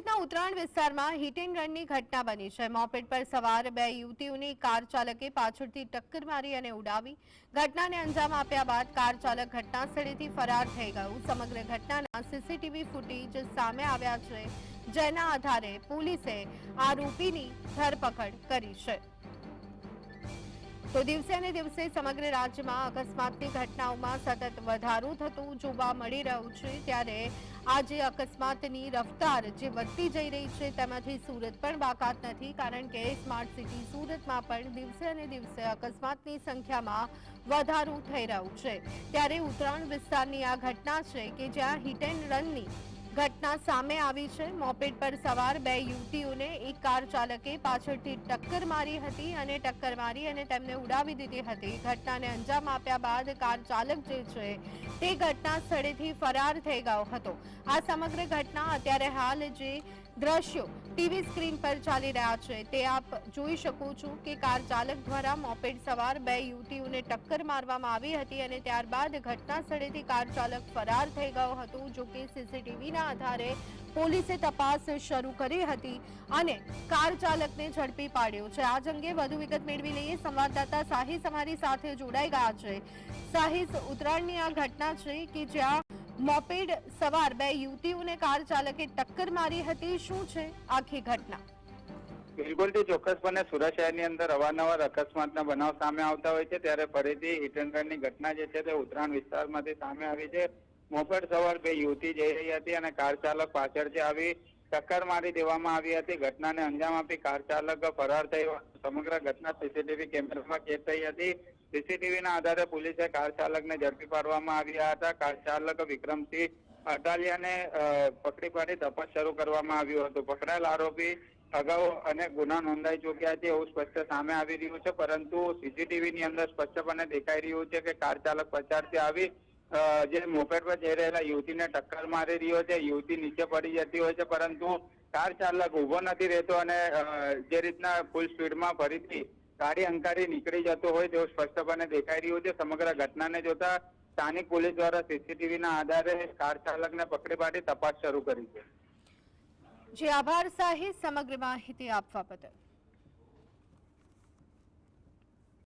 સુરતના ઉત્તરાયણ વિસ્તારમાં hit and રનની ઘટના બની છે। મોપેડ પર સવાર બે યુવતીઓને કાર ચાલકે પાછળથી ટક્કર મારી અને ઉડાવી। ઘટનાને અંજામ આપ્યા બાદ કાર ચાલક ઘટના સ્થળેથી ફરાર થઈ ગયો। સમગ્ર ઘટનાના સીસીટીવી ફૂટેજ સામે આવ્યા છે, જેના આધારે પોલીસે આરોપીની ધરપકડ કરી છે। તો દિવસે ને દિવસે સમગ્ર રાજ્યમાં અકસ્માતની ઘટનાઓમાં સતત વધારો થતો જોવા મળી રહ્યો છે। ત્યારે આજે અકસ્માતની રફતાર જે વધતી જઈ રહી છે, તેમાંથી સુરત પણ બાકાત નથી, કારણ કે સ્માર્ટ સિટી સુરતમાં પણ દિવસે ને દિવસે અકસ્માતની સંખ્યામાં વધારો થઈ રહ્યો છે। ત્યારે ઉત્તરાયણ વિસ્તારની આ ઘટના છે કે જ્યાં હિટ એન્ડ રનની ઘટના સામે આવી છે। મોપેડ પર સવાર બે યુવતીઓને એક કાર ચાલકે પાછળથી ટક્કર મારી હતી અને ટક્કર મારી અને તેમને ઉડાવી દીધી હતી। ઘટનાને અંજામ આપ્યા બાદ કાર ચાલક જે છે તે ઘટના સ્થળેથી ફરાર થઈ ગયો હતો। આ સમગ્ર ઘટના અત્યારે હાલ જે દ્રશ્યો ટીવી સ્ક્રીન પર ચાલી રહ્યા છે તે આપ જોઈ શકો છો કે કાર ચાલક દ્વારા મોપેડ સવાર બે યુવતીઓને ટક્કર મારવામાં આવી હતી અને ત્યારબાદ ઘટના સ્થળેથી કાર ચાલક ફરાર થઈ ગયો હતો। જો કે સીસીટીવીના આધારે પોલીસે તપાસ શરૂ કરી હતી અને કાર ચાલકને ઝડપી પાડ્યો છે। આ અંગે વધુ વિગત મેળવી લઈએ। સંવાદદાતા સાહિસ અમારી સાથે જોડાઈ ગયા છે। સાહિસ, ઉત્તરાયણની આ ઘટના છે કે જ્યાં મોપેડ સવાર બે યુવતીઓને કાર ચાલકે ટક્કર મારી હતી, શું છે આખી ઘટના? બિલકુલથી ચોક્કસપણે સુરત શહેરની અંદર અવારનવાર અકસ્માતના બનાવ સામે આવતા હોય છે, ત્યારે ફરીથી હિટ એન્ડ રનની ઘટના જે છે તે ઉત્તરાયણ વિસ્તારમાંથી સામે આવી છે। મોપેડ સવાર બે યુવતી જઈ રહી હતી અને કાર ચાલક પાછળથી આવી ટક્કર મારી દેવામાં આવી હતી। ઘટનાને અંજામ આપી કાર ચાલક ફરાર થયો। સમગ્ર ઘટના સીસીટીવી કેમેરામાં કેદ થઈ હતી। સીસીટીવીના આધારે પોલીસે કાર ચાલકને ઝડપી પાડવામાં આવ્યા હતા। કાર ચાલક વિક્રમસિંહ અટાલિયાને પકડી પાડી તપાસ શરૂ કરવામાં આવ્યું હતું। પકડાયેલ આરોપી અગાઉ અનેક ગુના નોંધાઈ ચૂક્યા છે એવું સ્પષ્ટ સામે આવી રહ્યું છે, પરંતુ સીસીટીવીની અંદર સ્પષ્ટપણે દેખાઈ રહ્યું છે કે કાર ચાલક પાછળથી આવી જે મોપેડ પર જઈ રહેલા યુવતીને ટક્કર મારી રહ્યો છે। યુવતી નીચે પડી જતી હોય છે, પરંતુ કાર ચાલક ઉભો નથી રહેતો અને જે રીતના ફૂલ સ્પીડમાં ફરીથી ગાડી અંકારી નીકળી જતો હોય તેવું સ્પષ્ટપણે દેખાઈ રહ્યું છે। સમગ્ર ઘટનાને જોતા સ્થાનિક પોલીસ દ્વારા સીસીટીવીના આધારે કાર ચાલકને પકડી પાડી તપાસ શરૂ કરી છે। જી આભાર સાહિસ, સમગ્ર માહિતી આપવા બદલ।